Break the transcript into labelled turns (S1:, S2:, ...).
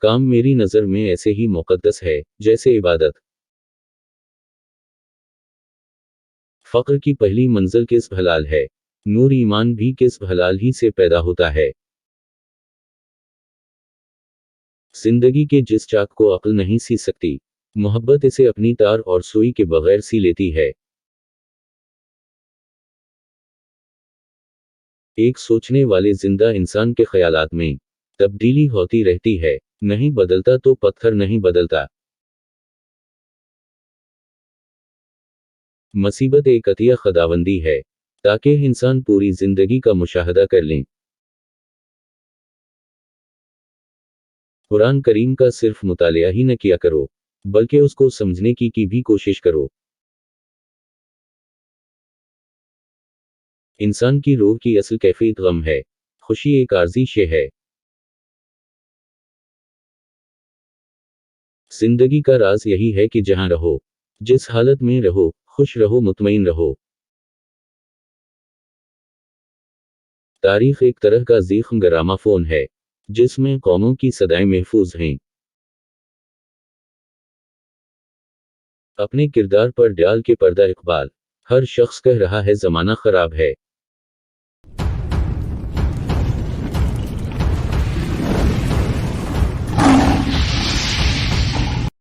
S1: کام میری نظر میں ایسے ہی مقدس ہے جیسے عبادت۔ فقر کی پہلی منزل کسب حلال ہے۔ نور ایمان بھی کسب حلال ہی سے پیدا ہوتا ہے۔ زندگی کے جس چاک کو عقل نہیں سی سکتی، محبت اسے اپنی تار اور سوئی کے بغیر سی لیتی ہے۔ ایک سوچنے والے زندہ انسان کے خیالات میں تبدیلی ہوتی رہتی ہے، نہیں بدلتا تو پتھر نہیں بدلتا۔ مصیبت ایک عطیہ خداوندی ہے تاکہ انسان پوری زندگی کا مشاہدہ کر لیں۔ قرآن کریم کا صرف مطالعہ ہی نہ کیا کرو، بلکہ اس کو سمجھنے کی بھی کوشش کرو۔ انسان کی روح کی اصل کیفیت غم ہے، خوشی ایک عارضی شے ہے۔ زندگی کا راز یہی ہے کہ جہاں رہو، جس حالت میں رہو، خوش رہو، مطمئن رہو۔ تاریخ ایک طرح کا زخم گرامافون ہے جس میں قوموں کی صدائیں محفوظ ہیں۔ اپنے کردار پر ڈال کے پردہ اقبال، ہر شخص کہہ رہا ہے زمانہ خراب ہے۔